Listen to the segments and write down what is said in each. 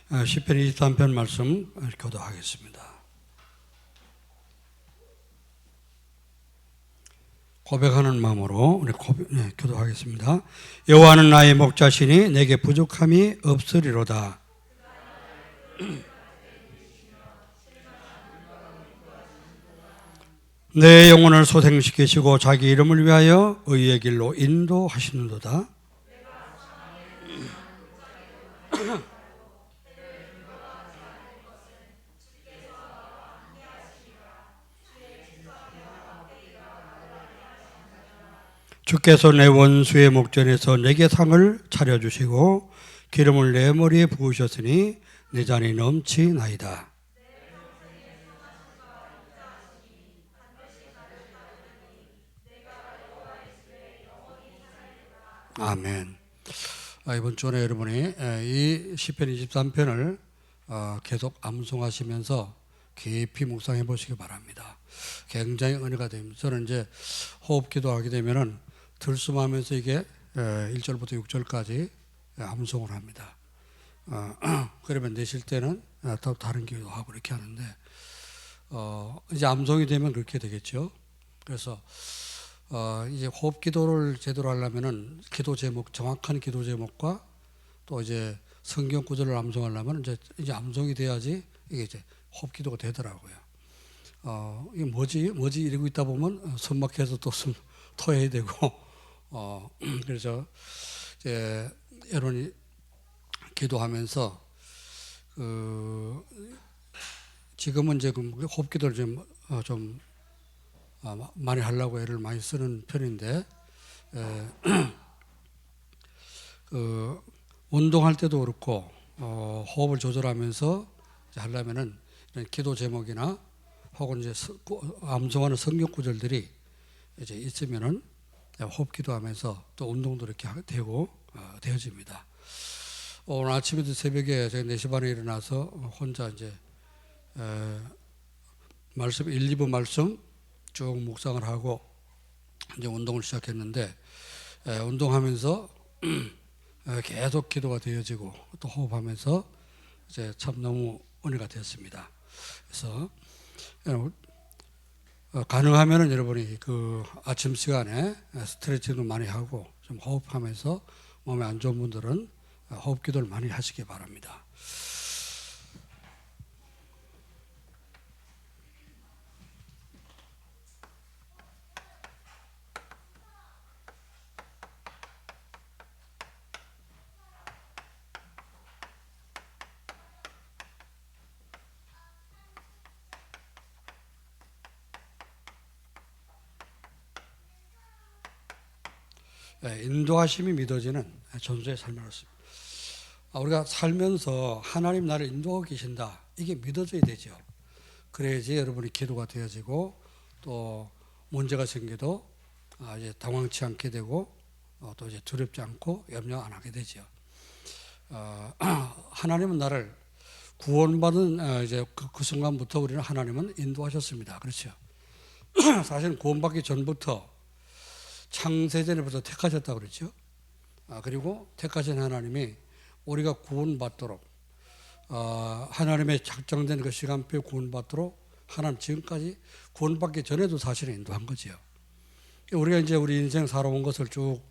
시편 23편 말씀 교도하겠습니다. 고백하는 마음으로 우리 교도하겠습니다. 여호와는 나의 목자시니 내게 부족함이 없으리로다. 내 영혼을 소생시키시고 자기 이름을 위하여 의의 길로 인도하시는도다. 주께서 내 원수의 목전에서 내게 상을 차려주시고 기름을 내 머리에 부으셨으니 내 잔이 넘치나이다. 아멘. 이번 주에 여러분이 이 시편 23편을 계속 암송하시면서 깊이 묵상해 보시기 바랍니다. 굉장히 은혜가 됩니다. 저는 이제 호흡 기도하게 되면은 들숨하면서 이게 1절부터 6절까지 암송을 합니다. 그러면 내쉴 때는 또 다른 기도하고 이렇게 하는데 이제 암송이 되면 그렇게 되겠죠. 그래서 이제 호흡 기도를 제대로 하려면은 기도 제목, 정확한 기도 제목과 또 이제 성경 구절을 암송하려면 이제 암송이 돼야지 이게 이제 호흡 기도가 되더라고요. 이게 뭐지 이러고 있다 보면 숨 막혀서 또 토해야 되고 그래서 이제 여러분이 기도하면서 지금은 이제 호흡 기도를 좀 많이 하려고 애를 많이 쓰는 편인데 운동할 때도 그렇고 호흡을 조절하면서 하려면은 이런 기도 제목이나 혹은 이제 암송하는 성경 구절들이 이제 있으면은 호흡 기도하면서 또 운동도 이렇게 되고 되어집니다. 오늘 아침에도 새벽에 제가 4시 반에 일어나서 혼자 이제 말씀 1, 2부 말씀 쭉 묵상을 하고 이제 운동을 시작했는데 운동하면서 계속 기도가 되어지고 또 호흡하면서 이제 참 너무 은혜가 되었습니다. 그래서 가능하면은 여러분이 그 아침 시간에 스트레칭도 많이 하고 좀 호흡하면서 몸에 안 좋은 분들은 호흡 기도를 많이 하시기 바랍니다. 인도하심이 믿어지는 전도의 삶이었습니다. 우리가 살면서 하나님 나를 인도하고 계신다. 이게 믿어져야 되죠. 그래야지 여러분이 기도가 되어지고 또 문제가 생겨도 이제 당황치 않게 되고 또 이제 두렵지 않고 염려 안 하게 되죠. 하나님은 나를 구원받은 이제 그 순간부터 우리는 하나님은 인도하셨습니다. 그렇죠. 사실은 구원받기 전부터 창세전에부터 택하셨다고 그랬죠. 그리고 택하신 하나님이 우리가 구원받도록 하나님의 작정된 그 시간표에 구원받도록 하나님 지금까지 구원받기 전에도 사실은 인도한 거죠. 우리가 이제 우리 인생 살아온 것을 쭉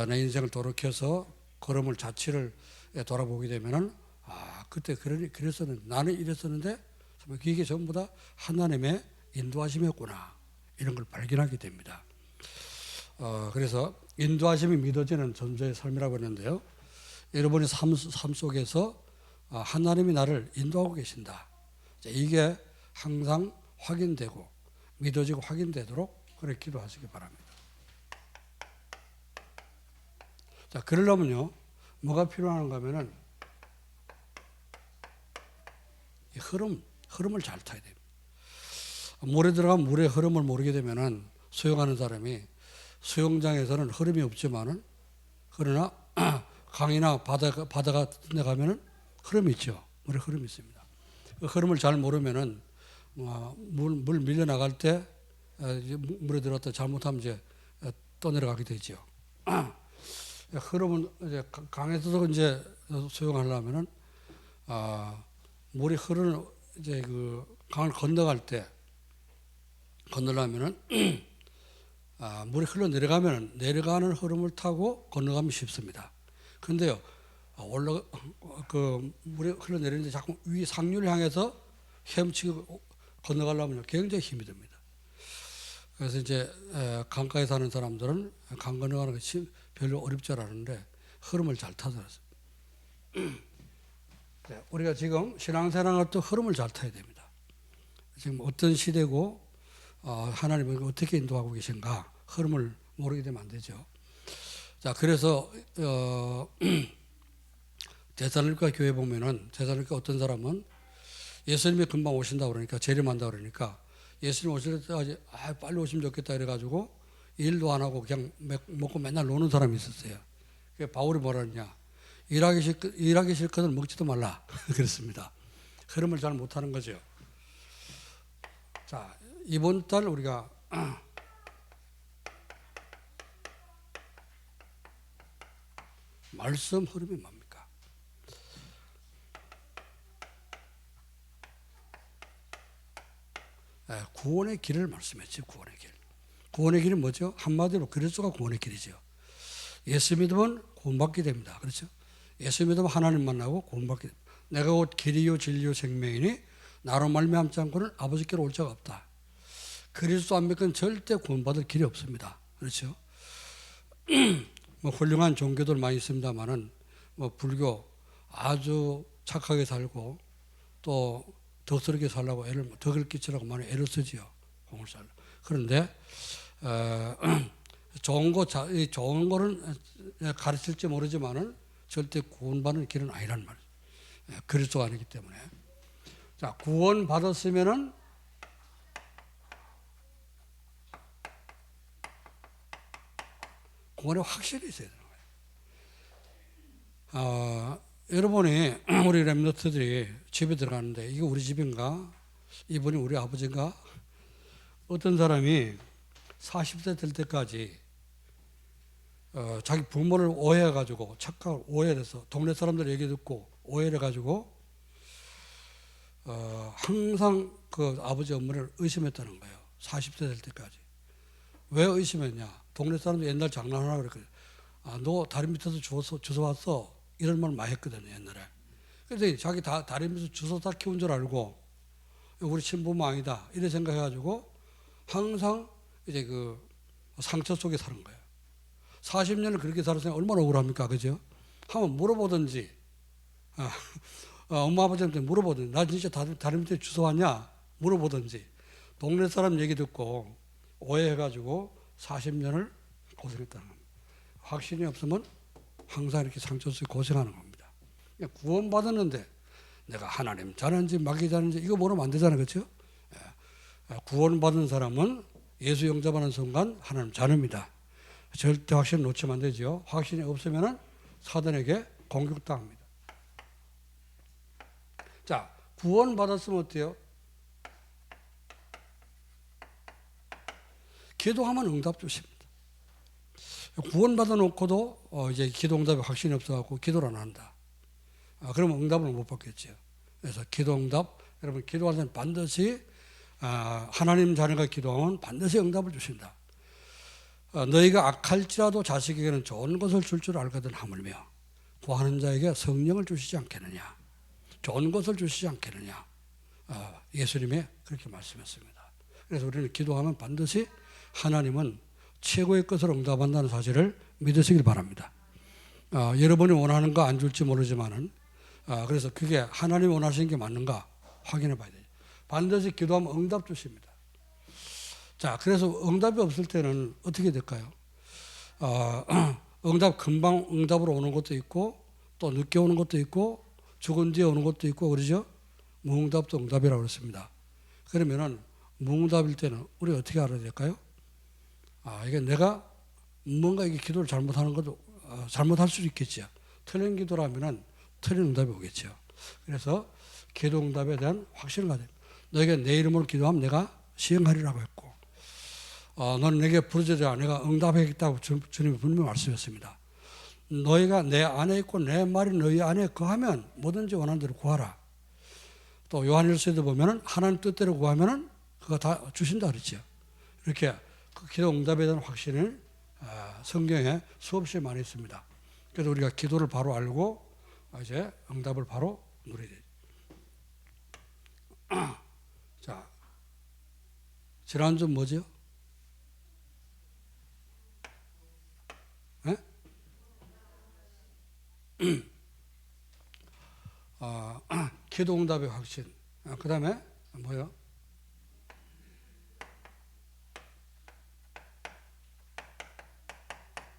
내 인생을 돌이켜서 걸음을 자취를 돌아보게 되면은 그때 그랬었는데 나는 이랬었는데 이게 전부 다 하나님의 인도하심이었구나 이런 걸 발견하게 됩니다. 그래서 인도하심이 믿어지는 전도의 삶이라고 했는데요. 여러분의 삶 속에서 하나님이 나를 인도하고 계신다. 이게 항상 확인되고 믿어지고 확인되도록 그렇게 기도하시기 바랍니다. 자, 그러려면요, 뭐가 필요한가 하면은 이 흐름을 잘 타야 됩니다. 물에 들어가면 물의 흐름을 모르게 되면은 수영하는 사람이 수영장에서는 흐름이 없지만은 그러나 강이나 바다 같은 데 가면은 흐름이 있죠. 물에 흐름이 있습니다. 그 흐름을 잘 모르면은 물 밀려 나갈 때 물에 들어갔다 잘못하면 이제 떠내려가게 되죠. 흐름은 이제 강에서도 이제 수영하려면은 물이 흐르는 이제 그 강을 건너갈 때 건너려면은 물이 흘러 내려가면 내려가는 흐름을 타고 건너가면 쉽습니다. 그런데요, 그 물이 흘러 내리는데 자꾸 위 상류를 향해서 헤엄치고 건너가려면 굉장히 힘이 듭니다. 그래서 이제 강가에 사는 사람들은 강 건너가는 것이 별로 어렵지 않았는데 흐름을 잘 타서 우리가 지금 신앙생활할 때 흐름을 잘 타야 됩니다. 지금 어떤 시대고 하나님은 어떻게 인도하고 계신가 흐름을 모르게 되면 안 되죠. 자, 그래서 데살로니가 교회 보면은 데살로니가 어떤 사람은 예수님이 금방 오신다 그러니까 재림한다 그러니까 예수님 오실 때까지 빨리 오시면 좋겠다 이래가지고 일도 안 하고 그냥 먹고 맨날 노는 사람이 있었어요. 그게 바울이 뭐라 했냐? 일하기 싫거든 먹지도 말라 그랬습니다. 흐름을 잘 못하는 거죠. 자, 이번 달 우리가 말씀 흐름이 뭡니까? 구원의 길을 말씀했죠. 구원의 길. 구원의 길은 뭐죠? 한마디로 그리스도가 구원의 길이죠. 예수 믿으면 구원받게 됩니다. 그렇죠? 예수 믿으면 하나님 만나고 구원받게 됩니다. 내가 곧 길이요 진리요 생명이니 나로 말미암지 않고는 아버지께로 올 자가 없다. 그리스도 안 믿고는 절대 구원받을 길이 없습니다. 그렇죠? 뭐 훌륭한 종교들 많이 있습니다만은 뭐 불교 아주 착하게 살고 또 덕스럽게 살라고 덕을 끼치라고 많이 애를 쓰지요. 공을 살라. 그런데 좋은 거는 가르칠지 모르지만은 절대 구원받는 길은 아니란 말이에요. 그리스도가 아니기 때문에. 자, 구원 받았으면은 구원에 확실히 있어야 되는 거예요. 여러분이 우리 렘너트들이 집에 들어가는데 이게 우리 집인가? 이분이 우리 아버지인가? 어떤 사람이 40세 될 때까지 자기 부모를 오해해가지고 착각 오해해서 동네 사람들 얘기 듣고 오해해가지고 항상 그 아버지 어머니를 의심했다는 거예요. 40세 될 때까지. 왜 의심했냐? 동네 사람들 옛날 장난하나 그랬거든요. 너 다리 밑에서 주워 왔어? 이런 말 많이 했거든요, 옛날에. 그래서 자기 다리 밑에서 주워 다 키운 줄 알고 우리 친부모 아니다 이래 생각해가지고 항상 이제 그 상처 속에 사는 거예요. 40년을 그렇게 살았으니 얼마나 억울합니까, 그죠? 한번 물어보든지, 엄마 아버지한테 물어보든지, 나 진짜 다리 밑에 주워 왔냐? 물어보든지, 동네 사람 얘기 듣고 오해해가지고 40년을 고생했다는 겁니다. 확신이 없으면 항상 이렇게 상처 속에 고생하는 겁니다. 구원받았는데 내가 하나님 잘하는지 마귀 잘하는지 이거 모르면 안 되잖아요, 그렇죠? 구원받은 사람은 예수 영접하는 순간 하나님 자녀입니다. 절대 확신 놓치면 안 되죠. 확신이 없으면 사단에게 공격당합니다. 자, 구원받았으면 어때요? 기도하면 응답 주십니다. 구원받아 놓고도 이제 기도 응답에 확신이 없어갖고 기도를 안 한다. 그러면 응답을 못 받겠죠. 그래서 기도 응답, 여러분 기도할 때는 반드시 하나님 자녀가 기도하면 반드시 응답을 주신다. 너희가 악할지라도 자식에게는 좋은 것을 줄 줄 알거든 하물며 구하는 자에게 성령을 주시지 않겠느냐. 좋은 것을 주시지 않겠느냐. 예수님이 그렇게 말씀했습니다. 그래서 우리는 기도하면 반드시 하나님은 최고의 것을 응답한다는 사실을 믿으시길 바랍니다. 여러분이 원하는 거 안 줄지 모르지만은 그래서 그게 하나님이 원하시는 게 맞는가 확인해 봐야 돼요. 반드시 기도하면 응답 주십니다. 자, 그래서 응답이 없을 때는 어떻게 될까요? 금방 응답으로 오는 것도 있고 또 늦게 오는 것도 있고 죽은 뒤에 오는 것도 있고 그러죠? 무응답도 응답이라고 그랬습니다. 그러면은 무응답일 때는 우리 어떻게 알아야 될까요? 이게 내가 뭔가 이게 기도를 잘못하는 것도 잘못할 수도 있겠죠. 틀린 기도라면은 틀린 응답이 오겠죠. 그래서 기도 응답에 대한 확신을 가져야 됩니다. 너에게 내 이름으로 기도하면 내가 시행하리라고 했고, 너는 내게 부르짖으라 내가 응답하겠다고 주님이 분명히 말씀했습니다. 너희가 내 안에 있고 내 말이 너희 안에 거하면 뭐든지 원하는 대로 구하라. 또 요한일서에도 보면은 하나님 뜻대로 구하면은 그거 다 주신다 그랬죠. 이렇게 그 기도 응답에 대한 확신을 성경에 수없이 많이 있습니다. 그래서 우리가 기도를 바로 알고 이제 응답을 바로 누려야 돼요. 자, 지난주 뭐죠? 네? 기도 응답의 확신. 그 다음에 뭐요?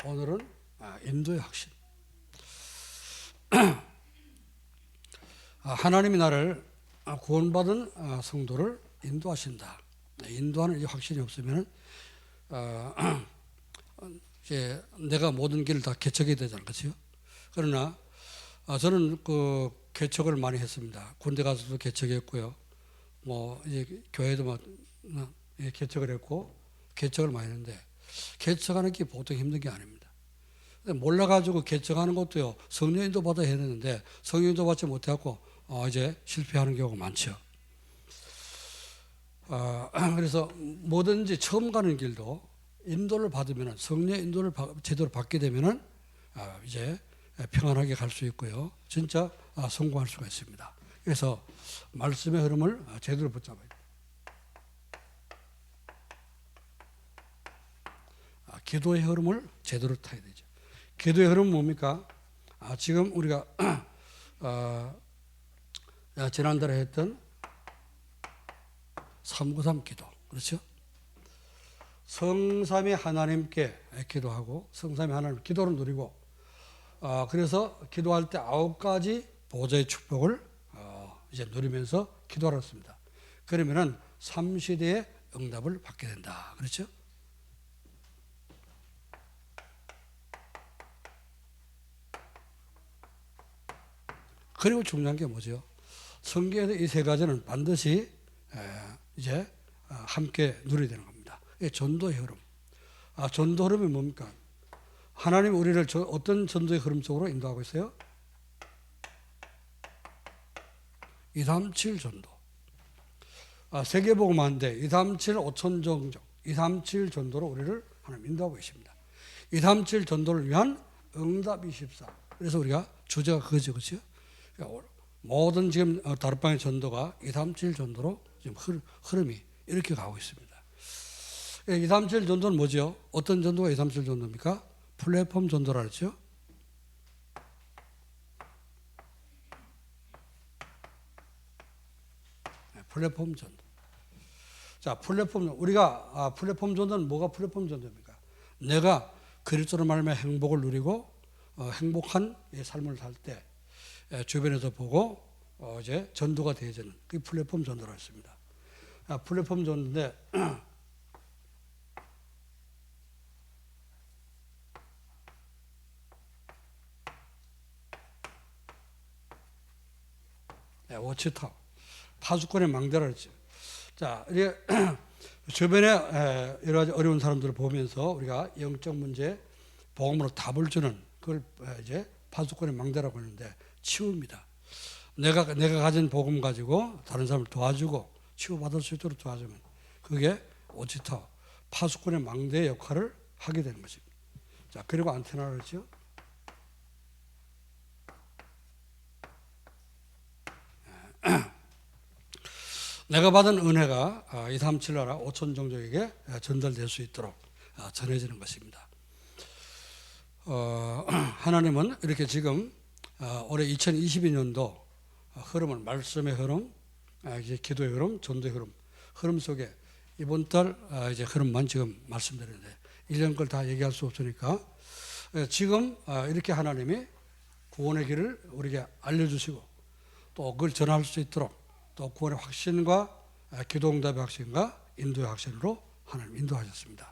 오늘은 인도의 확신. 하나님이 나를 구원받은 성도를 인도하신다. 인도하는 이 확신이 없으면 이제 내가 모든 길을 다 개척해야 되잖아요, 그렇죠? 그러나 저는 그 개척을 많이 했습니다. 군대 가서도 개척했고요. 뭐 이제 교회도 막 개척을 했고 개척을 많이 했는데 개척하는 게 보통 힘든 게 아닙니다. 몰라가지고 개척하는 것도요 성령 인도 받아 해야 되는데 성령 인도 받지 못해갖고 이제 실패하는 경우가 많죠. 그래서 뭐든지 처음 가는 길도 인도를 받으면 성령 인도를 제대로 받게 되면은 이제 평안하게 갈 수 있고요. 진짜 성공할 수가 있습니다. 그래서 말씀의 흐름을 제대로 붙잡아야 돼요. 기도의 흐름을 제대로 타야 되죠. 기도의 흐름은 뭡니까? 지금 우리가 지난달에 했던 393 기도, 그렇죠? 성삼위 하나님께 기도하고 성삼위 하나님 기도를 누리고 그래서 기도할 때 9가지 보좌의 축복을 이제 누리면서 기도하라 했습니다. 그러면은 3시대의 응답을 받게 된다. 그렇죠? 그리고 중요한 게 뭐죠? 성경에서 이 3가지는 반드시 이제 함께 누려야 되는 겁니다. 전도의 흐름. 전도 흐름이 뭡니까? 하나님 우리를 어떤 전도의 흐름 속으로 인도하고 있어요? 237 전도. 세계복음화인데 237 5천 종족, 237 전도로 우리를 하나님 인도하고 계십니다. 237 전도를 위한 응답 24. 그래서 우리가 주제가 그거죠, 그렇죠? 모든 지금 다락방의 전도가 237 전도로 지금 흐름이 이렇게 가고 있습니다. 237 전도는 뭐죠? 어떤 전도가 237 전도입니까? 플랫폼 전도라 그랬죠? 플랫폼 전도. 자, 우리가 플랫폼 전도는 뭐가 플랫폼 전도입니까? 내가 그리스도로 말미암아 행복을 누리고 행복한 삶을 살 때 주변에서 보고 이제 전도가 되어지는 그게 플랫폼 전도라 했습니다. 플랫폼 전도인데 워치타워 파수꾼의 망대라 그랬죠. 자, 이제 주변에 여러 가지 어려운 사람들을 보면서 우리가 영적 문제 복음으로 답을 주는 그걸 이제 파수꾼의 망대라고 하는데 치유입니다. 내가 가진 복음 가지고 다른 사람을 도와주고 치유받을 수 있도록 도와주면 그게 워치타워 파수꾼의 망대의 역할을 하게 되는 것입니다. 자, 그리고 안테나를 그랬죠. 내가 받은 은혜가 237 나라 5천 종족에게 전달될 수 있도록 전해지는 것입니다. 하나님은 이렇게 지금 올해 2022년도 흐름을 말씀의 흐름, 이제 기도의 흐름, 전도의 흐름 속에 이번 달 이제 흐름만 지금 말씀드리는데 1년 걸 다 얘기할 수 없으니까 지금 이렇게 하나님이 구원의 길을 우리에게 알려주시고 또 그걸 전할 수 있도록 또 구원의 확신과 기도응답의 확신과 인도의 확신으로 하나님 인도하셨습니다.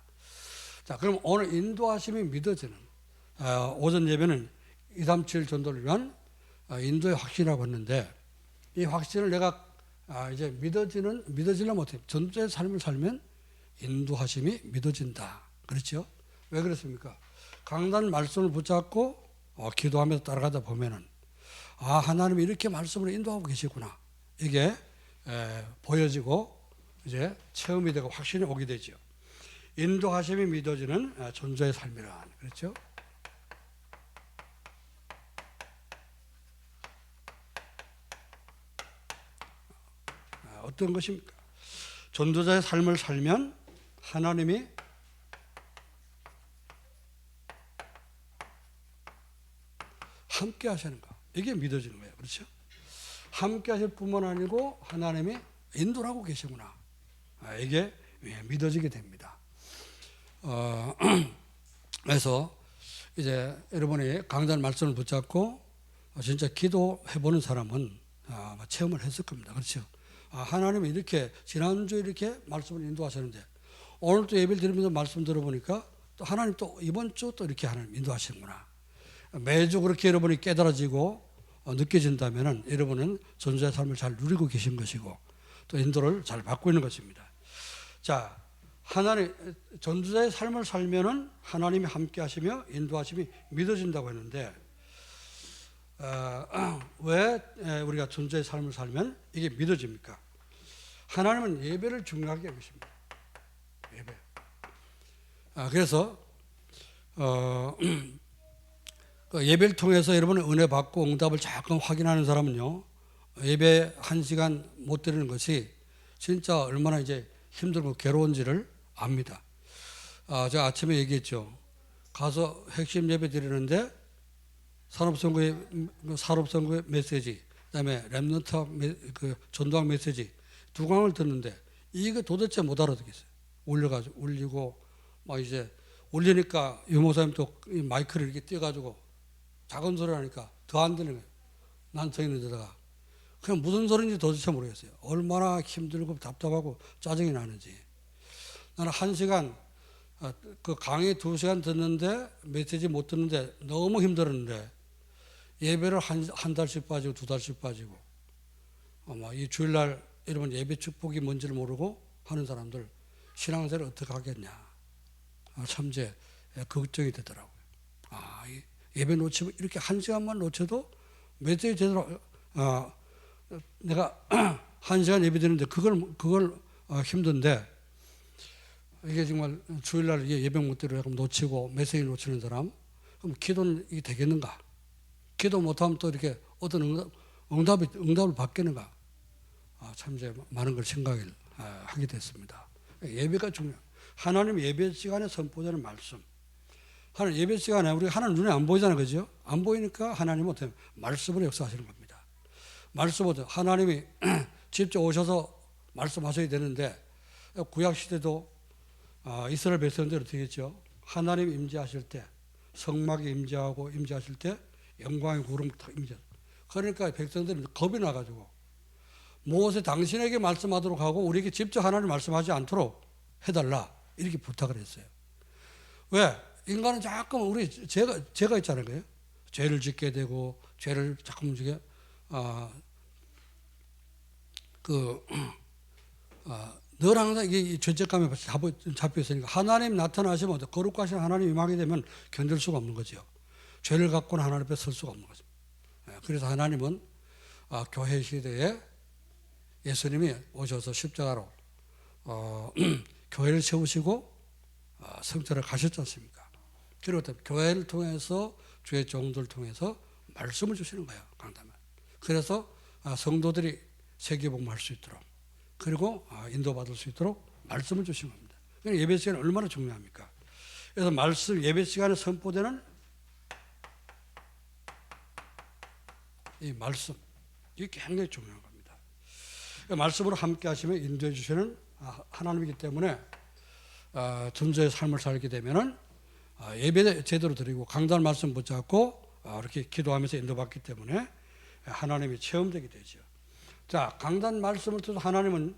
자, 그럼 오늘 인도하심이 믿어지는 오전 예배는 237 전도를 위한 인도의 확신이라고 했는데 이 확신을 내가 이제 믿어지려면 어떻게 전도의 삶을 살면 인도하심이 믿어진다. 그렇죠? 왜 그렇습니까? 강단 말씀을 붙잡고 기도하면서 따라가다 보면은 하나님이 이렇게 말씀으로 인도하고 계시구나. 이게 보여지고 이제 체험이 되고 확신이 오게 되죠. 인도하심이 믿어지는 존재의 삶이란. 그렇죠? 어떤 것입니까? 전도자의 삶을 살면 하나님이 함께 하시는 거. 이게 믿어지는 거예요. 그렇죠? 함께 하실 뿐만 아니고 하나님이 인도를 하고 계시구나. 이게 믿어지게 됩니다. 그래서 이제 여러분이 강단 말씀을 붙잡고 진짜 기도해보는 사람은 체험을 했을 겁니다. 그렇죠? 하나님이 이렇게 지난주에 이렇게 말씀을 인도하셨는데 오늘 또 예배를 드리면서 말씀 들어보니까 또 하나님 또 이번 주 또 이렇게 하나님 인도하시는구나. 매주 그렇게 여러분이 깨달아지고 느껴진다면 여러분은 전도자의 삶을 잘 누리고 계신 것이고 또 인도를 잘 받고 있는 것입니다. 자, 하나님 전도자의 삶을 살면은 하나님이 함께 하시며 인도하심이 믿어진다고 했는데 왜 우리가 전도자의 삶을 살면 이게 믿어집니까? 하나님은 예배를 중요하게 여기십니다. 예배. 그래서 예배를 통해서 여러분의 은혜 받고 응답을 잠깐 확인하는 사람은요, 예배 1시간 못 드리는 것이 진짜 얼마나 이제 힘들고 괴로운지를 압니다. 제가 아침에 얘기했죠. 가서 핵심 예배 드리는데 산업선거의 메시지, 그다음에 렘넌트 그 전도학 메시지 두 강을 듣는데 이게 도대체 못 알아듣겠어요. 울리고 막 이제 울리니까 유목사님 또 마이크를 이렇게 띄어가지고 작은 소리 하니까 더 안 되는 거예요. 난 서 있는 데다가 그냥 무슨 소리인지 도대체 모르겠어요. 얼마나 힘들고 답답하고 짜증이 나는지. 나는 1시간 그 강의 2시간 듣는데 메시지 못 듣는데 너무 힘들었는데 예배를 한 달씩 빠지고 2달씩 빠지고 이 주일날 여러분 예배 축복이 뭔지를 모르고 하는 사람들 신앙생활을 어떻게 하겠냐. 참 이제 걱정이 되더라고요. 예배 놓치면 이렇게 1시간만 놓쳐도 메시지 제대로 내가 1시간 예배 드리는데 그걸 힘든데 이게 정말 주일날 예배 못 드리고 놓치고 메시지 놓치는 사람 그럼 기도는 이게 되겠는가? 기도 못하면 또 이렇게 어떤 응답을 받겠는가? 참 이제 많은 걸 생각을 하게 됐습니다. 예배가 중요해요. 하나님 예배 시간에 선포되는 말씀. 하나님 예배 시간에 우리가 하나님 눈에 안 보이잖아요. 그죠? 안 보이니까 하나님은 어떻게 말씀으로 역사하시는 겁니다. 말씀으로 하나님이 직접 오셔서 말씀하셔야 되는데 구약 시대도 이스라엘 백성들 어떻게 했죠? 하나님 임재하실 때 성막이 임재하실 때 영광의 구름 탁 임재. 그러니까 백성들이 겁이 나가지고 모세 당신에게 말씀하도록 하고 우리에게 직접 하나님 말씀하지 않도록 해달라 이렇게 부탁을 했어요. 왜? 인간은 자꾸 죄가 있잖아요. 죄를 짓게 되고 죄를 자꾸 움직여 늘 항상 이 죄책감에 잡혀 있으니까 하나님 나타나시면 거룩하신 하나님 임하게 되면 견딜 수가 없는 거죠. 죄를 갖고는 하나님 앞에 설 수가 없는 거죠. 그래서 하나님은 교회 시대에 예수님이 오셔서 십자가로 교회를 세우시고 성전을 가셨지 않습니까? 그리고 또 교회를 통해서 주의 종들을 통해서 말씀을 주시는 거예요. 강단만. 그래서 성도들이 세계복음할 수 있도록 그리고 인도받을 수 있도록 말씀을 주신 겁니다. 그러니까 예배 시간이 얼마나 중요합니까? 그래서 예배 시간에 선포되는 이 말씀 이게 굉장히 중요한 겁니다. 말씀으로 함께 하시며 인도해 주시는 하나님이기 때문에 전도의 삶을 살게 되면은 예배 제대로 드리고 강단 말씀 붙잡고 이렇게 기도하면서 인도받기 때문에 하나님이 체험되게 되죠. 자, 강단 말씀을 통해서 하나님은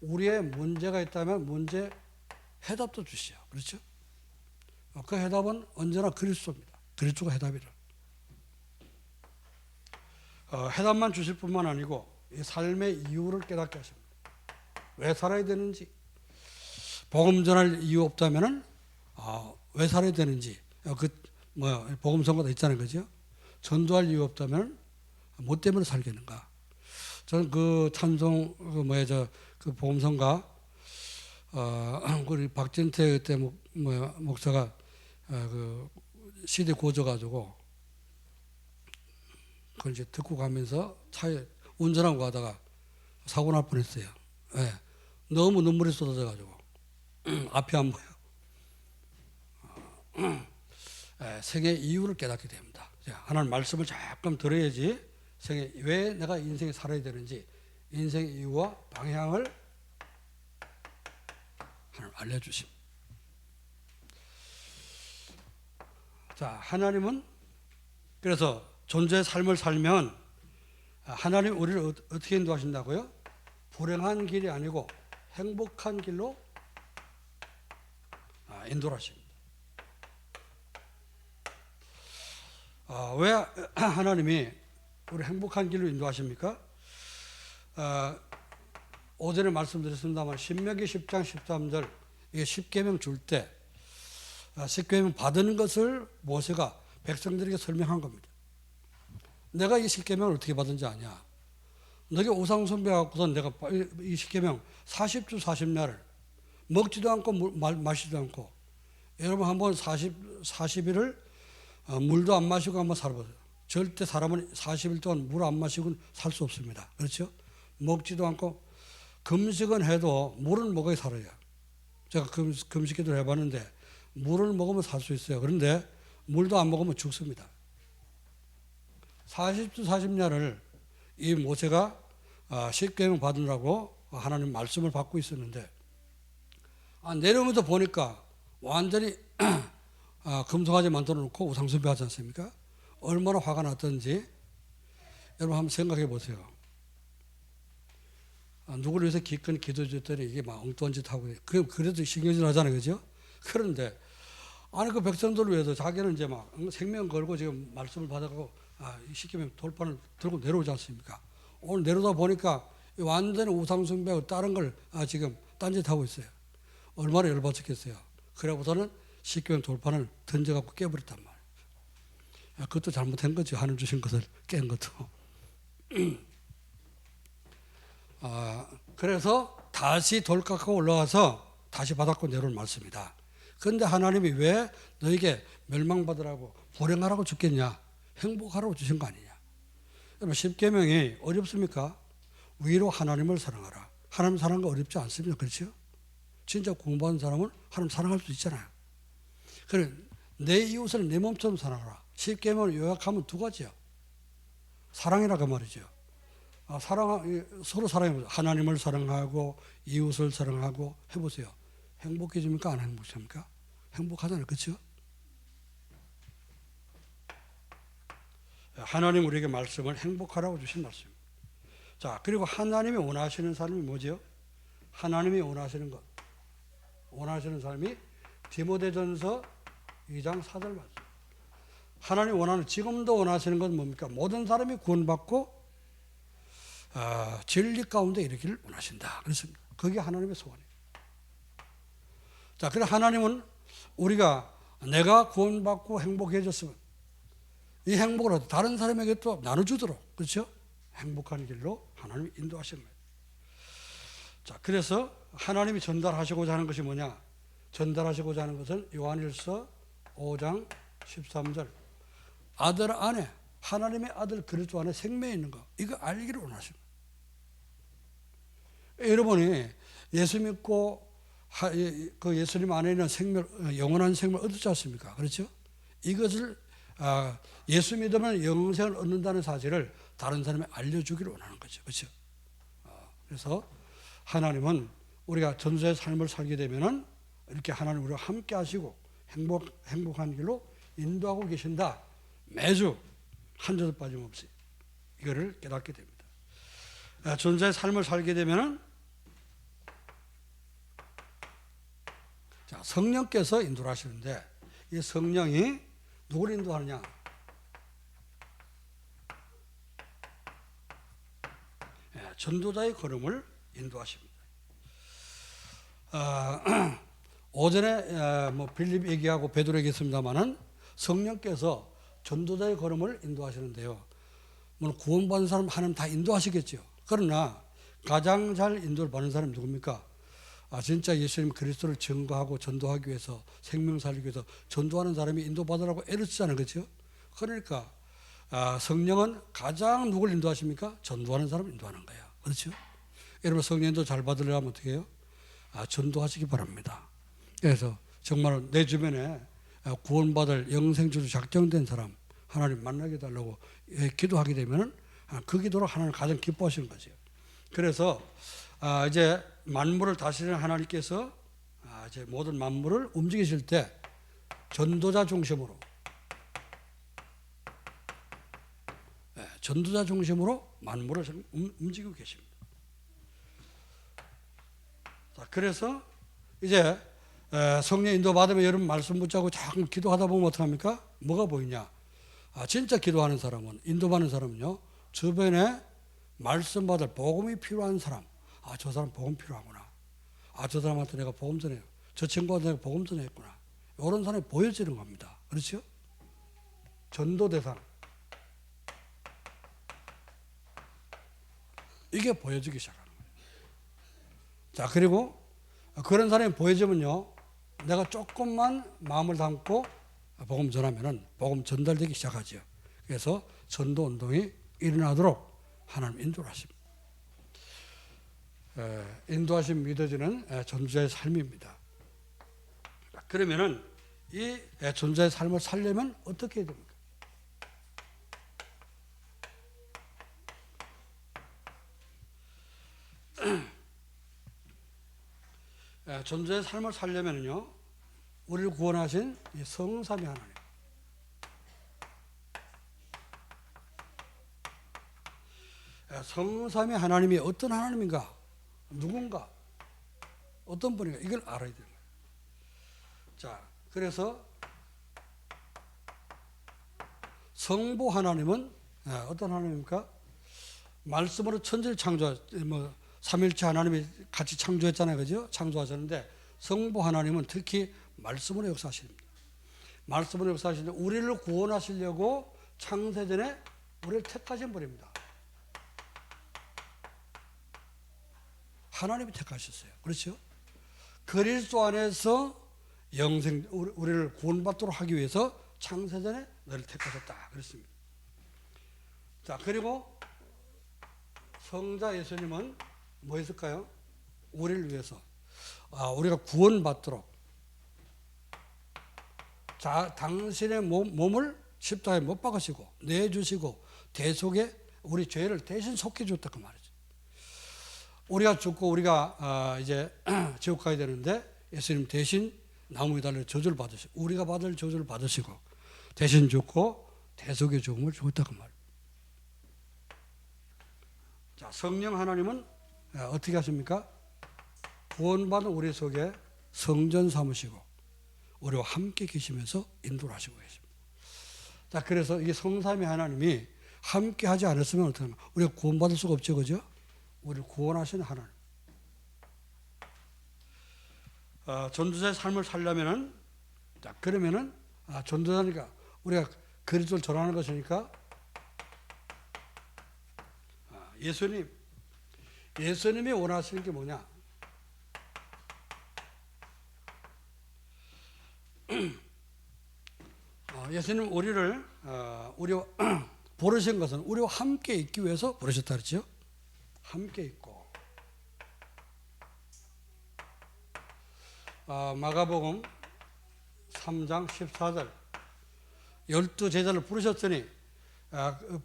우리의 문제가 있다면 문제 해답도 주시죠. 그렇죠? 그 해답은 언제나 그리스도입니다. 그리스도가 해답이라. 해답만 주실 뿐만 아니고 이 삶의 이유를 깨닫게 하십니다. 왜 살아야 되는지, 복음 전할 이유 없다면은 왜 살아야 되는지, 복음 선거도 있잖아요, 그죠? 전도할 이유 없다면 뭐 때문에 살겠는가? 저는 그 찬송 그 복음 선가 우리 박진태 그때 목사가 그 CD 고쳐가지고 그걸 이제 듣고 가면서 차에 운전하고 가다가 사고 날 뻔했어요. 예. 너무 눈물이 쏟아져가지고 앞이 안 보여. 생의 이유를 깨닫게 됩니다. 하나님 말씀을 잠깐 들어야지 왜 내가 인생에 살아야 되는지 인생의 이유와 방향을 하나님 알려주십니다. 자, 하나님은 그래서 존재의 삶을 살면 하나님 우리를 어떻게 인도하신다고요? 불행한 길이 아니고 행복한 길로 인도하십니다. 왜 하나님이 우리 행복한 길로 인도하십니까? 오전에 말씀드렸습니다만 신명기 10장 13절 이게 10계명 줄 때 10계명 받은 것을 모세가 백성들에게 설명한 겁니다. 내가 이 10계명을 어떻게 받은지 아냐? 너게 우상 숭배하고서 내가 이 10계명 40주 40날을 먹지도 않고 마시지도 않고 여러분 한번 40일을 물도 안 마시고 한번 살아보세요. 절대 사람은 40일 동안 물 안 마시고는 살 수 없습니다. 그렇죠? 먹지도 않고 금식은 해도 물은 먹어야 살아요. 제가 금식기도를 해봤는데 물을 먹으면 살 수 있어요. 그런데 물도 안 먹으면 죽습니다. 40주 40년을 이 모세가 10계명 받으라고 하나님 말씀을 받고 있었는데 내려오면서 보니까 완전히 금송아지 만들어 놓고 우상숭배 하지 않습니까? 얼마나 화가 났던지 여러분 한번 생각해 보세요. 누구를 위해서 기꺼이 기도해 줬더니 이게 막 엉뚱한 짓 하고 그래도 신경질 나잖아요, 그죠? 그런데 그 백성들을 위해서 자기는 이제 막 생명 걸고 지금 말씀을 받아가고 시키면 돌판을 들고 내려오지 않습니까? 오늘 내려다 보니까 완전히 우상숭배하고 다른 걸 지금 딴짓하고 있어요. 얼마나 열받았겠어요. 그러고서는 시키면 돌판을 던져갖고 깨버렸단 말이에요. 그것도 잘못한 거죠. 하나님 주신 것을 깬 것도. 그래서 다시 돌 깎고 올라와서 다시 바닥고 내려올 말씀이다. 그런데 하나님이 왜 너에게 멸망받으라고 불행하라고 주겠냐? 행복하라고 주신 거 아니냐? 여러분 10계명이 어렵습니까? 위로 하나님을 사랑하라. 하나님 사랑하는 거 어렵지 않습니다. 그렇죠? 진짜 공부하는 사람은 하나님 사랑할 수 있잖아요. 그래 내 이웃을 내 몸처럼 사랑하라. 10계명을 요약하면 두 가지요. 사랑이라 그 말이죠. 서로 사랑해보세요. 하나님을 사랑하고 이웃을 사랑하고 해보세요. 행복해집니까? 안 행복합니까? 행복하잖아요. 그렇죠? 하나님 우리에게 말씀을 행복하라고 주신 말씀. 자, 그리고 하나님이 원하시는 사람이 뭐죠? 하나님이 원하시는 것. 원하시는 사람이 디모데전서 2장 4절 말씀. 하나님 원하는 지금도 원하시는 건 뭡니까? 모든 사람이 구원받고 진리 가운데 이르기를 원하신다. 그렇습니다. 그게 하나님의 소원이에요. 자, 그래 하나님은 우리가 내가 구원받고 행복해졌으면 이 행복을 다른 사람에게 또 나눠주도록 그렇죠? 행복한 길로 하나님이 인도하신 거예요. 자, 그래서 하나님이 전달하시고자 하는 것이 뭐냐? 전달하시고자 하는 것은 요한일서 5장 13절 아들 안에 하나님의 아들 그리스도 안에 생명이 있는 거 이거 알기를 원하십니다. 여러분이 예수 믿고 그 예수님 안에 있는 생명, 영원한 생명을 얻지 않습니까? 그렇죠? 이것을 예수 믿으면 영생을 얻는다는 사실을 다른 사람에 알려주기를 원하는 거죠. 그렇죠? 그래서 하나님은 우리가 전도의 삶을 살게 되면은 이렇게 하나님 우리와 함께 하시고 행복한 길로 인도하고 계신다. 매주 한 줄도 빠짐없이 이거를 깨닫게 됩니다. 전도의 삶을 살게 되면은 자, 성령께서 인도를 하시는데 이 성령이 누구를 인도하느냐? 전도자의 걸음을 인도하십니다. 오전에 빌립 얘기하고 베드로 얘기했습니다만은 성령께서 전도자의 걸음을 인도하시는데요. 물론 구원받은 사람 하나님 다 인도하시겠죠. 그러나 가장 잘 인도를 받는 사람이 누굽니까? 진짜 예수님 그리스도를 증거하고 전도하기 위해서 생명 살리기 위해서 전도하는 사람이 인도받으라고 애를 쓰잖아요. 그렇죠? 그러니까 성령은 가장 누굴 인도하십니까? 전도하는 사람을 인도하는 거예요. 그렇죠? 여러분 성령도 잘 받으려면 어떻게 해요? 전도하시기 바랍니다. 그래서 정말 내 주변에 구원받을 영생주로 작정된 사람 하나님 만나게 달라고 기도하게 되면 그 기도를 하나님 가장 기뻐하시는 거죠. 그래서 이제 만물을 다스리는 하나님께서 이제 모든 만물을 움직이실 때 전도자 중심으로 전도자 중심으로 만물을 움직이고 계십니다. 자, 그래서 이제 성령 인도 받으면 여러분 말씀 붙잡고 자꾸 기도하다 보면 어떡합니까? 뭐가 보이냐? 진짜 기도하는 사람은, 인도받는 사람은요, 주변에 말씀 받을 복음이 필요한 사람, 저 사람 복음 필요하구나. 저 사람한테 내가 복음 전해요. 저 친구한테 내가 복음 전했구나. 이런 사람이 보여지는 겁니다. 그렇죠? 전도 대상. 이게 보여지기 시작하는 거예요. 자, 그리고 그런 사람이 보여지면요, 내가 조금만 마음을 담고 복음 전하면은 복음 전달되기 시작하죠. 그래서 전도 운동이 일어나도록 하나님 인도를 하십니다. 인도하심 믿어지는 전도자의 삶입니다. 그러면은 이 전도자의 삶을 살려면 어떻게 해야 됩니까? 전도자의 삶을 살려면요, 우리를 구원하신 성삼위 하나님. 성삼위 하나님이 어떤 하나님인가? 누군가? 어떤 분인가? 이걸 알아야 되는 거예요. 자, 그래서 성부 하나님은 어떤 하나님입니까? 말씀으로 천지를 삼일체 하나님이 같이 창조했잖아요. 그죠? 창조하셨는데 성부 하나님은 특히 말씀으로 역사하십니다. 말씀으로 역사하시는데 우리를 구원하시려고 창세전에 우리를 택하신 분입니다. 하나님이 택하셨어요. 그렇죠? 그리스도 안에서 우리를 구원받도록 하기 위해서 창세전에 너를 택하셨다. 그렇습니다. 자, 그리고 성자 예수님은 뭐 했을까요? 우리를 위해서 우리가 구원받도록 당신의 몸을 십자가에 못 박으시고 내주시고 대속에 우리 죄를 대신 속해줬다 그 말이죠. 우리가 죽고 우리가 이제 지옥 가야 되는데 예수님 대신 나무에 달려 저주를 받으시고 우리가 받을 저주를 받으시고 대신 죽고 대속의 죽음을 주었다 그 말이에요. 자, 성령 하나님은 어떻게 하십니까? 구원받은 우리 속에 성전 삼으시고 우리와 함께 계시면서 인도를 하시고 계십니다. 자, 그래서 이 성삼위 하나님이 함께 하지 않았으면 어떻게 합니까? 우리가 구원받을 수가 없죠. 그죠? 우리를 구원하신 하나님. 전도자의 삶을 살려면은, 자, 그러면은, 전도자니까 우리가 그리스도를 전하는 것이니까, 예수님이 원하시는 게 뭐냐? 예수님 우리와 부르신 것은 우리와 함께 있기 위해서 부르셨다 그랬죠? 함께 있고. 마가복음 3장 14절 12제자를 부르셨으니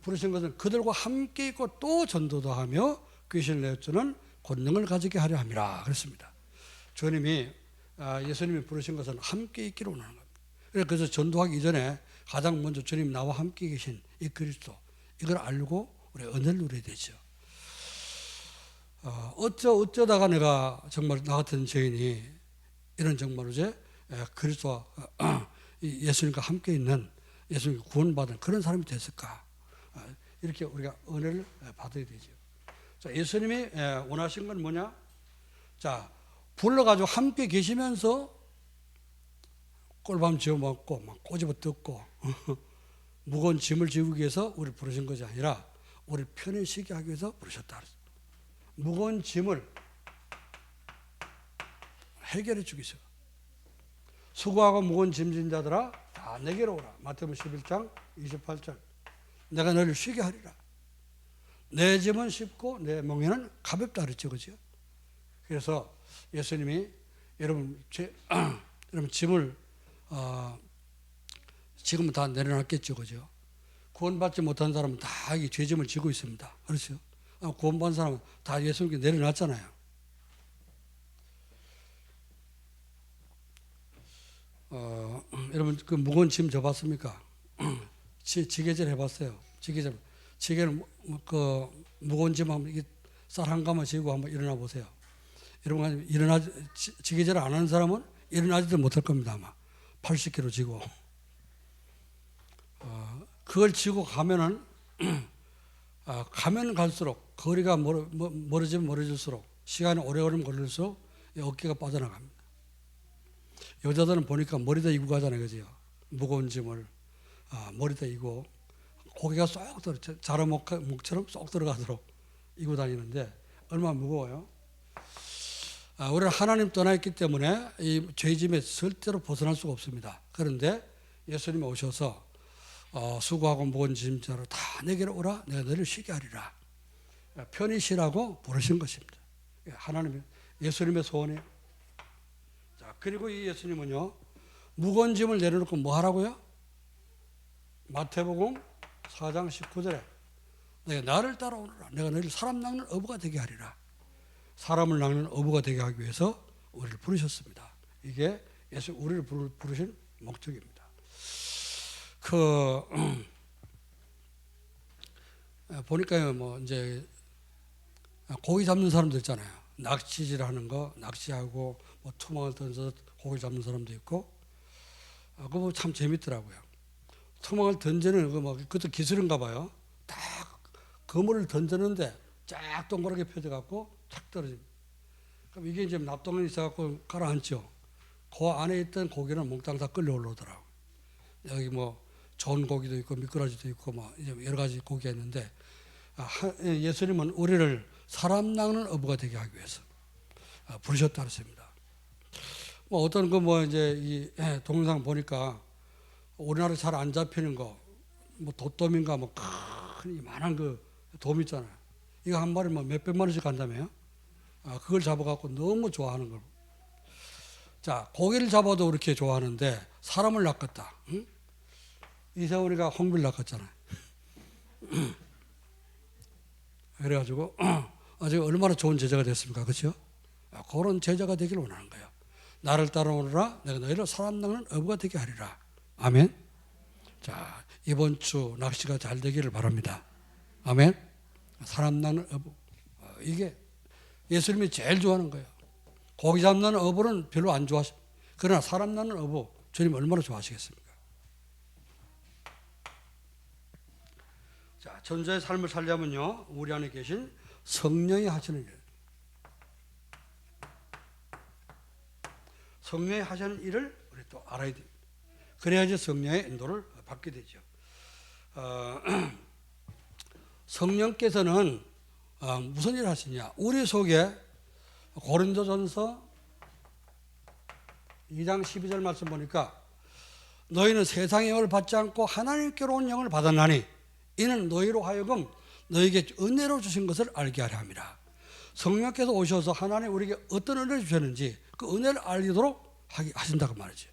부르신 것은 그들과 함께 있고 또 전도도 하며 귀신을 내어주는 권능을 가지게 하려 함이라 그랬습니다. 예수님이 부르신 것은 함께 있기로 원하는 겁니다. 그래서 전도하기 이전에 가장 먼저 주님 나와 함께 계신 이 그리스도 이걸 알고 우리 은혜를 누려야 되죠. 어쩌다가 내가 정말 나 같은 죄인이 이런 정말 이제 그리스도와 예수님과 함께 있는 예수님과 구원받은 그런 사람이 됐을까? 이렇게 우리가 은혜를 받아야 되죠. 자, 예수님이 원하신 건 뭐냐? 자, 불러가지고 함께 계시면서 꼴밤 지어 먹고 막 꼬집어 뜯고 무거운 짐을 지우기 위해서 우리를 부르신 것이 아니라 우리를 편히 쉬게 하기 위해서 부르셨다. 무거운 짐을 해결해 주기 위해서. 수고하고 무거운 짐진 자들아 다 내게로 오라. 마태복음 11장 28절. 내가 너를 쉬게 하리라. 내 짐은 쉽고 내 멍에는 가볍다 그랬죠. 그죠? 그래서 예수님이 여러분 짐을 지금은 다 내려놨겠죠. 그죠? 구원받지 못한 사람은 다 이 죄짐을 지고 있습니다. 그렇죠? 구원받은 사람은 다 예수님께 내려놨잖아요. 여러분 그 무거운 짐 져봤습니까? 지게질 해봤어요. 지게는 그 무거운 짐 한번 이게 쌀 한 가마 지고 한번 일어나 보세요. 여러분 지게질 안 하는 사람은 일어나지도 못할 겁니다. 아마 80kg 지고 그걸 지고 가면은 가면 갈수록 거리가 멀어지면 멀어질수록 시간이 오래 걸릴수록 어깨가 빠져나갑니다. 여자들은 보니까 머리다 이고 가잖아요. 그죠? 무거운 짐을 머리다 이고 고개가 쏙 들어 자라목처럼 쏙 들어가도록 이고 다니는데 얼마나 무거워요. 우리는 하나님 떠나 있기 때문에 이 죄짐에 절대로 벗어날 수가 없습니다. 그런데 예수님이 오셔서 수고하고 무거운 짐자로 다 내게로 오라. 내가 너를 쉬게 하리라. 편히 쉬라고 부르신 것입니다. 하나님 예수님의 소원이에요. 자, 그리고 이 예수님은요 무거운 짐을 내려놓고 뭐 하라고요? 마태복음 4장 19절에 내가 나를 따라오너라. 내가 너를 사람 낚는 어부가 되게 하리라. 사람을 낚는 어부가 되게 하기 위해서 우리를 부르셨습니다. 이게 우리를 부르신 목적입니다. 보니까요, 뭐, 이제, 고기 잡는 사람들 있잖아요. 낚시질 하는 거, 낚시하고, 뭐, 투망을 던져서 고기 잡는 사람도 있고, 그거 참 재밌더라고요. 투망을 던지는, 그것도 기술인가 봐요. 딱, 그물을 던졌는데, 쫙 동그랗게 펴져갖고, 탁 떨어집니다. 그럼 이게 이제 납동이 있어갖고 가라앉죠. 그 안에 있던 고기는 몽땅 다 끌려 올라오더라고요. 여기 뭐, 좋은 고기도 있고 미꾸라지도 있고 뭐 이제 여러 가지 고기가 있는데 예수님은 우리를 사람 낚는 어부가 되게 하기 위해서 부르셨다 그랬습니다. 뭐 어떤 이제 이 동영상 보니까 우리나라 잘 안 잡히는 거 뭐 돛돔인가 뭐 큰 이만한 그 돔 있잖아요. 이거 한 마리 뭐 몇백만 원씩 간다며요. 그걸 잡아갖고 너무 좋아하는 걸. 자, 고기를 잡아도 그렇게 좋아하는데 사람을 낚았다. 응? 이세훈이가 홍비를 낚았잖아요. 그래가지고 아주 얼마나 좋은 제자가 됐습니까? 그렇죠? 그런 제자가 되기를 원하는 거예요. 나를 따라오너라. 내가 너희를 사람 낚는 어부가 되게 하리라. 아멘. 자, 이번 주 낚시가 잘 되기를 바랍니다. 아멘. 사람 낚는 어부. 이게 예수님이 제일 좋아하는 거예요. 고기 잡는 어부는 별로 안 좋아하시. 그러나 사람 낚는 어부 주님 얼마나 좋아하시겠습니까? 자, 전자의 삶을 살려면요, 우리 안에 계신 성령이 하시는 일. 성령이 하시는 일을 우리 또 알아야 됩니다. 그래야지 성령의 인도를 받게 되죠. 성령께서는 무슨 일을 하시냐? 우리 속에 고린도전서 2장 12절 말씀 보니까 너희는 세상의 영을 받지 않고 하나님께로 온 영을 받았나니 이는 너희로 하여금 너희에게 은혜로 주신 것을 알게 하려 함이라. 성령께서 오셔서 하나님 우리에게 어떤 은혜를 주셨는지 그 은혜를 알리도록 하신다고 말이죠.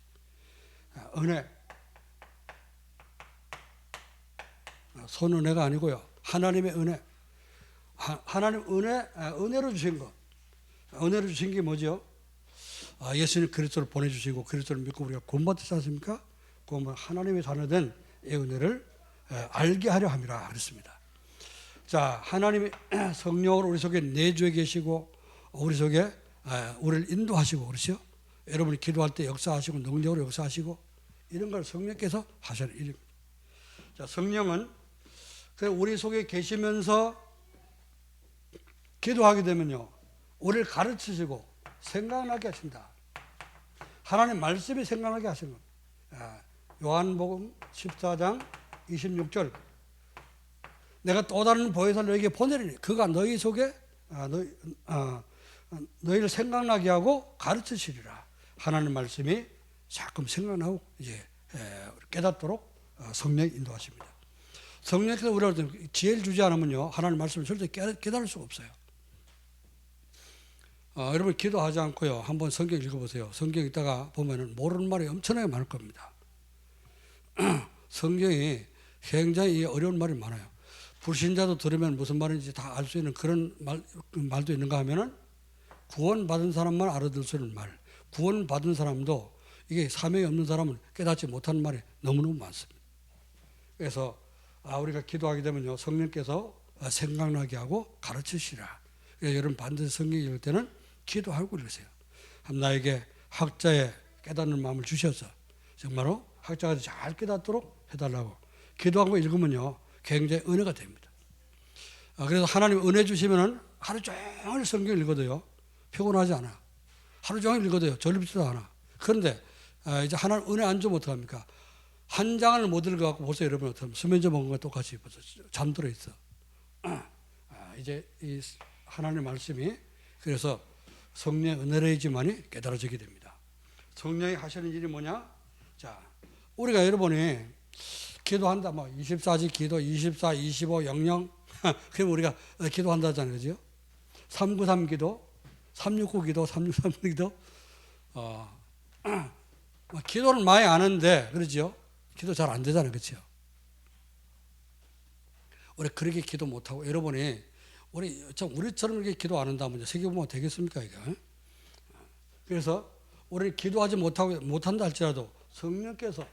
은혜, 손은혜가 아니고요. 하나님의 은혜. 하나님 은혜로 주신 것. 은혜로 주신 게 뭐죠? 예수님 그리스도를 보내주시고 그리스도를 믿고 우리가 구원받지 않습니까? 구원받은 하나님의 자녀된 이 은혜를 알게 하려 함이라 그랬습니다. 자, 하나님이 성령으로 우리 속에 내주해 계시고 우리 속에 우리를 인도하시고 그렇죠? 여러분이 기도할 때 역사하시고 능력으로 역사하시고 이런 걸 성령께서 하시는 일입니다. 자, 성령은 우리 속에 계시면서 기도하게 되면요, 우리를 가르치시고 생각나게 하신다. 하나님 말씀이 생각나게 하시는 겁니다. 요한복음 14장 26절 내가 또 다른 보혜사를 너희에게 보내리니 그가 너희 속에 너희를 생각나게 하고 가르치시리라. 하나님 말씀이 자꾸 생각나고 이제 깨닫도록 성령이 인도하십니다. 성령께서 우리한테 지혜를 주지 않으면요 하나님 말씀을 절대 깨달을 수가 없어요. 여러분 기도하지 않고요 한번 성경 읽어보세요. 성경 읽다가 보면은 모르는 말이 엄청나게 많을 겁니다. 성경이 굉장히 어려운 말이 많아요. 불신자도 들으면 무슨 말인지 다 알 수 있는 그런 말도 있는가 하면은 구원받은 사람만 알아들 수 있는 말, 구원받은 사람도 이게 사명이 없는 사람은 깨닫지 못하는 말이 너무너무 많습니다. 그래서 우리가 기도하게 되면요 성령께서 생각나게 하고 가르치시라. 여러분 반드시 성경 읽을 때는 기도하고 읽으세요. 나에게 학자의 깨닫는 마음을 주셔서 정말로 학자가 잘 깨닫도록 해달라고 기도하고 읽으면요 굉장히 은혜가 됩니다. 그래서 하나님 은혜 주시면은 하루 종일 성경 읽어도요 피곤하지 않아. 하루 종일 읽어도요 졸립지도 않아. 그런데 이제 하나님 은혜 안 주면 어떡합니까? 한 장을 못 읽어갖고 보세요 여러분 어떡하면 수면제 먹은 거 똑같이 잠들어 있어. 이제 이 하나님의 말씀이 그래서 성령의 은혜이지만이 깨달아지게 됩니다. 성령이 하시는 일이 뭐냐? 자, 우리가 여러분이 기도한다, 24시 기도, 24, 25, 00. 그럼 우리가 기도한다잖아요. 그죠? 393 기도, 369 기도, 363 기도. 기도는 많이 아는데, 그러죠? 기도 잘 안 되잖아요. 그렇죠? 우리 그렇게 기도 못하고, 여러분이 우리처럼 이렇게 기도 안 한다면 세계보면 되겠습니까? 이거? 그래서 우리 기도하지 못한다 할지라도 성령께서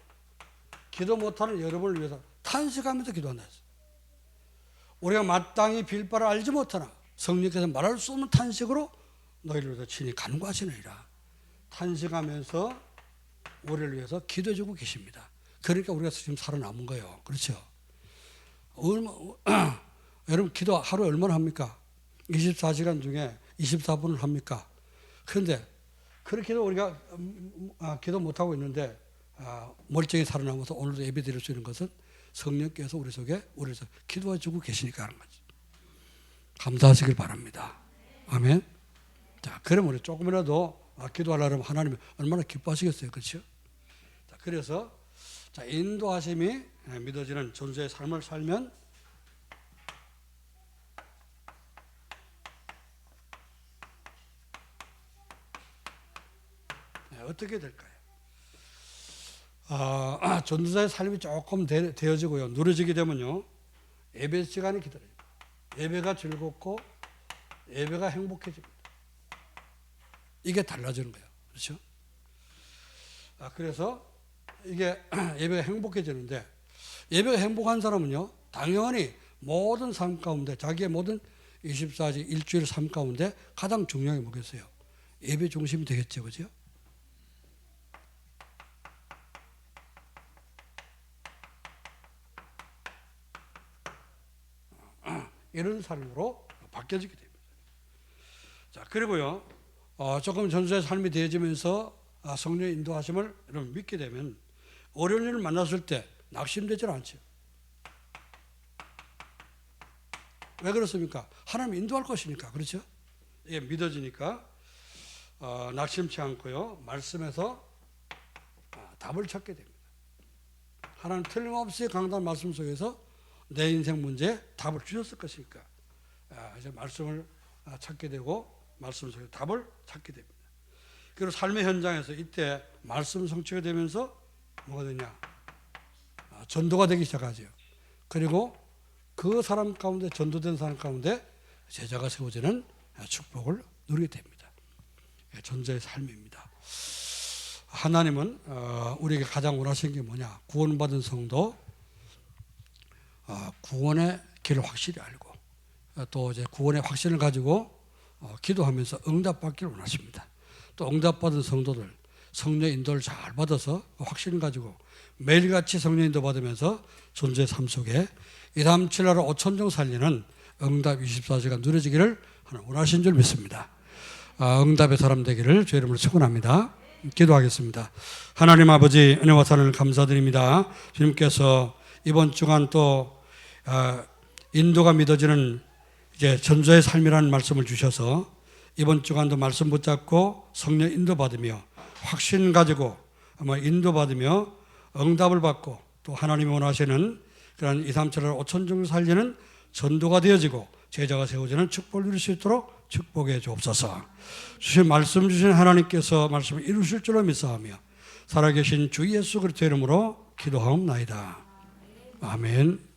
기도 못하는 여러분을 위해서 탄식하면서 기도한다 했어요. 우리가 마땅히 빌 바를 알지 못하나 성령께서 말할 수 없는 탄식으로 너희를 위해서 친히 간구하시느니라. 탄식하면서 우리를 위해서 기도해주고 계십니다. 그러니까 우리가 지금 살아남은 거예요. 그렇죠? 여러분 기도 하루에 얼마나 합니까? 24시간 중에 24분을 합니까? 그런데 그렇게도 우리가 기도 못하고 있는데 멀쩡히 살아남아서 오늘도 예배 드릴 수 있는 것은 성령께서 우리 속에 우리에서 기도해 주고 계시니까 하는 거죠. 감사하시길 바랍니다. 아멘. 자, 그럼 우리 조금이라도 기도하려면 하나님이 얼마나 기뻐하시겠어요. 그렇죠? 자, 그래서 인도하심이 믿어지는 존재의 삶을 살면 어떻게 될까요? 전도자의 삶이 조금 되어지고요. 누려지게 되면요. 예배 시간이 기다려요. 예배가 즐겁고 예배가 행복해집니다. 이게 달라지는 거예요. 그렇죠? 그래서 이게 예배가 행복해지는데 예배가 행복한 사람은요. 당연히 모든 삶 가운데 자기의 모든 24시 일주일 삶 가운데 가장 중요한 게 뭐겠어요? 예배 중심이 되겠죠. 그죠? 이런 삶으로 바뀌어지게 됩니다. 자, 그리고요, 조금 전도자의 삶이 되어지면서 성령의 인도하심을 여러분 믿게 되면 어려운 일을 만났을 때 낙심되질 않죠. 왜 그렇습니까? 하나님 인도할 것이니까. 그렇죠? 이게 믿어지니까 낙심치 않고요, 말씀에서 답을 찾게 됩니다. 하나님 틀림없이 강단 말씀 속에서 내 인생 문제에 답을 주셨을 것이니까 이제 말씀을 찾게 되고 말씀 속에 답을 찾게 됩니다. 그리고 삶의 현장에서 이때 말씀 성취가 되면서 뭐가 되냐? 전도가 되기 시작하죠. 그리고 그 사람 가운데 전도된 사람 가운데 제자가 세워지는 축복을 누리게 됩니다. 전도의 삶입니다. 하나님은 우리에게 가장 원하시는 게 뭐냐? 구원받은 성도 구원의 길을 확실히 알고 또 이제 구원의 확신을 가지고 기도하면서 응답받기를 원하십니다. 또 응답받은 성도들 성령 인도를 잘 받아서 확신을 가지고 매일같이 성령 인도 받으면서 존재의 삶 속에 237나라 5천정 살리는 응답 24시간 누려지기를 원하신 줄 믿습니다. 응답의 사람 되기를 주의 이름으로 축원합니다. 기도하겠습니다. 하나님 아버지 은혜와 사랑을 감사드립니다. 주님께서 이번 주간 또 인도가 믿어지는 이제 전도의 삶이라는 말씀을 주셔서 이번 주간도 말씀 붙잡고 성령 인도받으며 확신 가지고 인도받으며 응답을 받고 또 하나님이 원하시는 그런 2, 3천을 5천 정도 살리는 전도가 되어지고 제자가 세워지는 축복을 누릴 수 있도록 축복해 주옵소서. 주신 말씀 주신 하나님께서 말씀을 이루실 줄로 믿사오며 살아계신 주 예수 그리스도의 이름으로 기도하옵나이다. 아멘.